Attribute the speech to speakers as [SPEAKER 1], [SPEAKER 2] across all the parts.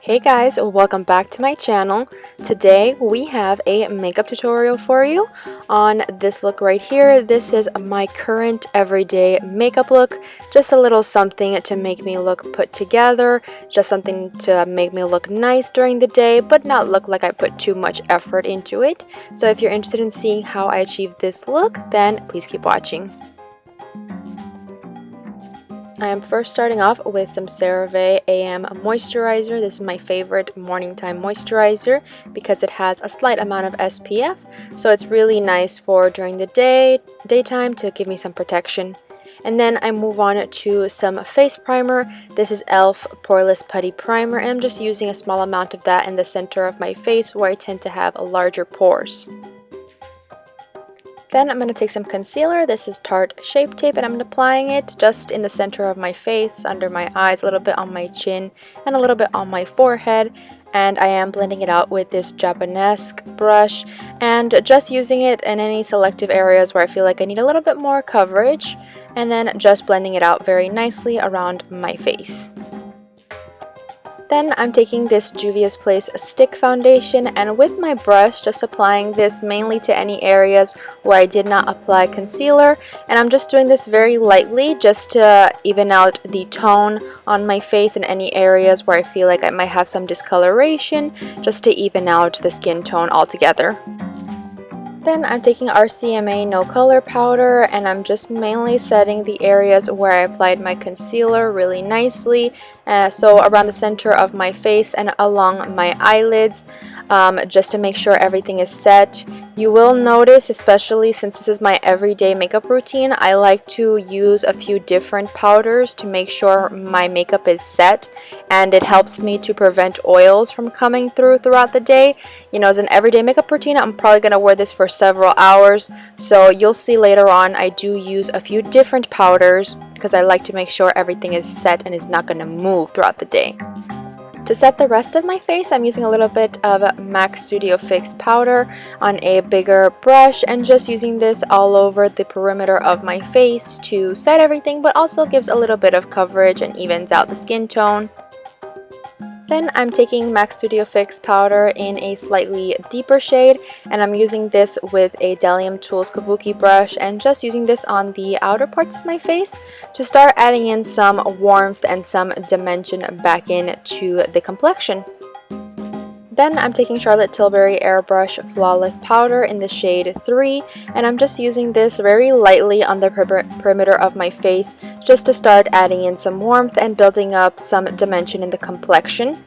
[SPEAKER 1] Hey guys, welcome back to my channel. Today we have a makeup tutorial for you on this look right here. This is my current everyday makeup look. Just a little something to make me look put together, just something to make me look nice during the day, but not look like I put too much effort into it. So if you're interested in seeing how I achieve this look, then please keep watching. I am first starting off with some CeraVe AM moisturizer. This is my favorite morning time moisturizer because it has a slight amount of SPF, so it's really nice for during the daytime to give me some protection. And then I move on to some face primer. This is e.l.f. Poreless Putty Primer, and I'm just using a small amount of that in the center of my face where I tend to have larger pores. Then I'm going to take some concealer. This is Tarte Shape Tape, and I'm applying it just in the center of my face, under my eyes, a little bit on my chin, and a little bit on my forehead. And I am blending it out with this Japanesque brush and just using it in any selective areas where I feel like I need a little bit more coverage, and then just blending it out very nicely around my face. Then I'm taking this Juvia's Place stick foundation, and with my brush just applying this mainly to any areas where I did not apply concealer, and I'm just doing this very lightly just to even out the tone on my face in any areas where I feel like I might have some discoloration, just to even out the skin tone altogether. Then I'm taking RCMA No Color Powder, and I'm just mainly setting the areas where I applied my concealer really nicely. So around the center of my face and along my eyelids, just to make sure everything is set. You will notice, especially since this is my everyday makeup routine, I like to use a few different powders to make sure my makeup is set, and it helps me to prevent oils from coming throughout the day. You know, as an everyday makeup routine, I'm probably going to wear this for several hours, so you'll see later on I do use a few different powders because I like to make sure everything is set and is not going to move throughout the day. To set the rest of my face, I'm using a little bit of MAC Studio Fix powder on a bigger brush, and just using this all over the perimeter of my face to set everything, but also gives a little bit of coverage and evens out the skin tone. Then I'm taking MAC Studio Fix powder in a slightly deeper shade, and I'm using this with a Delium Tools Kabuki brush, and just using this on the outer parts of my face to start adding in some warmth and some dimension back into the complexion. Then I'm taking Charlotte Tilbury Airbrush Flawless Powder in the shade 3, and I'm just using this very lightly on the perimeter of my face just to start adding in some warmth and building up some dimension in the complexion.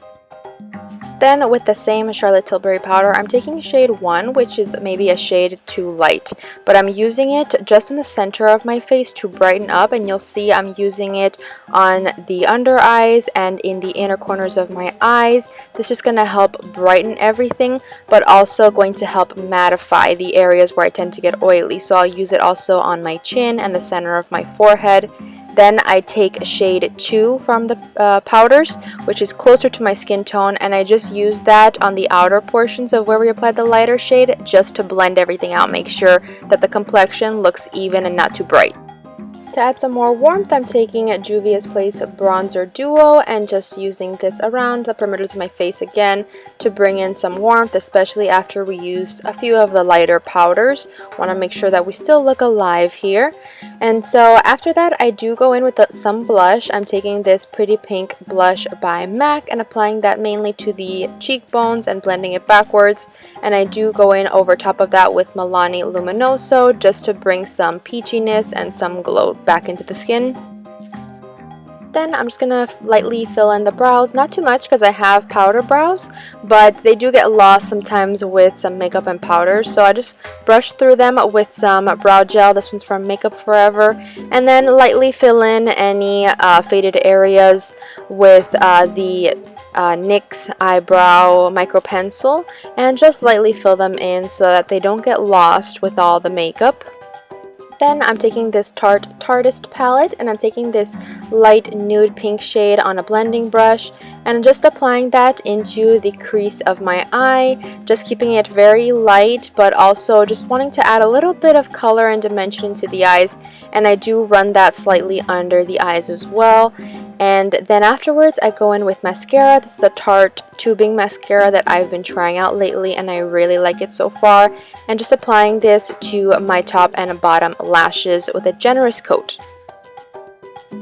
[SPEAKER 1] Then with the same Charlotte Tilbury powder, I'm taking shade 1, which is maybe a shade too light, but I'm using it just in the center of my face to brighten up, and you'll see I'm using it on the under eyes and in the inner corners of my eyes. This is going to help brighten everything, but also going to help mattify the areas where I tend to get oily, so I'll use it also on my chin and the center of my forehead. Then I take shade 2 from the powders, which is closer to my skin tone, and I just use that on the outer portions of where we applied the lighter shade just to blend everything out, make sure that the complexion looks even and not too bright. To add some more warmth, I'm taking Juvia's Place Bronzer Duo and just using this around the perimeters of my face again to bring in some warmth, especially after we used a few of the lighter powders. Want to make sure that we still look alive here. And so after that, I do go in with some blush. I'm taking this Pretty Pink blush by MAC and applying that mainly to the cheekbones and blending it backwards. And I do go in over top of that with Milani Luminoso just to bring some peachiness and some glow back into the skin. Then I'm just gonna lightly fill in the brows, not too much because I have powder brows, but they do get lost sometimes with some makeup and powders, so I just brush through them with some brow gel. This one's from Makeup Forever, and then lightly fill in any faded areas with the NYX eyebrow micro pencil, and just lightly fill them in so that they don't get lost with all the makeup. Then I'm taking this Tarte Tartist palette, and I'm taking this light nude pink shade on a blending brush and just applying that into the crease of my eye, just keeping it very light, but also just wanting to add a little bit of color and dimension into the eyes, and I do run that slightly under the eyes as well. And then afterwards I go in with mascara. This is a Tarte tubing mascara that I've been trying out lately and I really like it so far, and just applying this to my top and bottom lashes with a generous coat.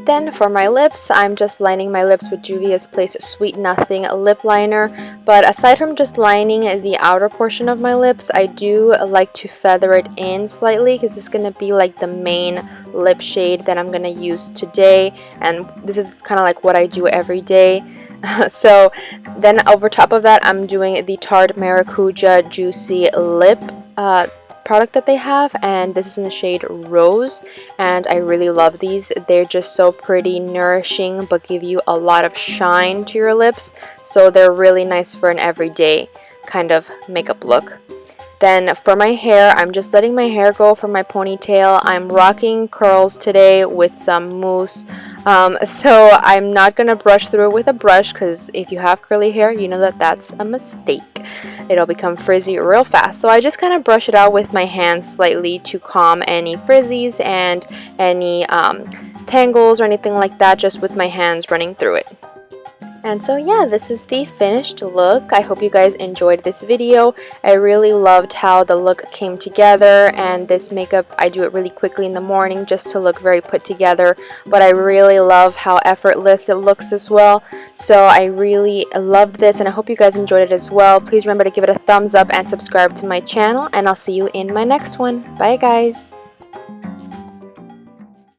[SPEAKER 1] Then for my lips, I'm just lining my lips with Juvia's Place Sweet Nothing lip liner. But aside from just lining the outer portion of my lips, I do like to feather it in slightly because it's going to be like the main lip shade that I'm going to use today. And this is kind of like what I do every day. So then over top of that, I'm doing the Tarte Maracuja Juicy Lip product that they have, and this is in the shade Rose, and I really love these. They're just so pretty, nourishing, but give you a lot of shine to your lips, so they're really nice for an everyday kind of makeup look. Then for my hair, I'm just letting my hair go for my ponytail. I'm rocking curls today with some mousse. So I'm not going to brush through it with a brush because if you have curly hair, you know that that's a mistake. It'll become frizzy real fast. So I just kind of brush it out with my hands slightly to calm any frizzies and any tangles or anything like that, just with my hands running through it. And so yeah, this is the finished look. I hope you guys enjoyed this video. I really loved how the look came together, and this makeup, I do it really quickly in the morning just to look very put together, but I really love how effortless it looks as well. So I really loved this, and I hope you guys enjoyed it as well. Please remember to give it a thumbs up and subscribe to my channel, and I'll see you in my next one. Bye guys!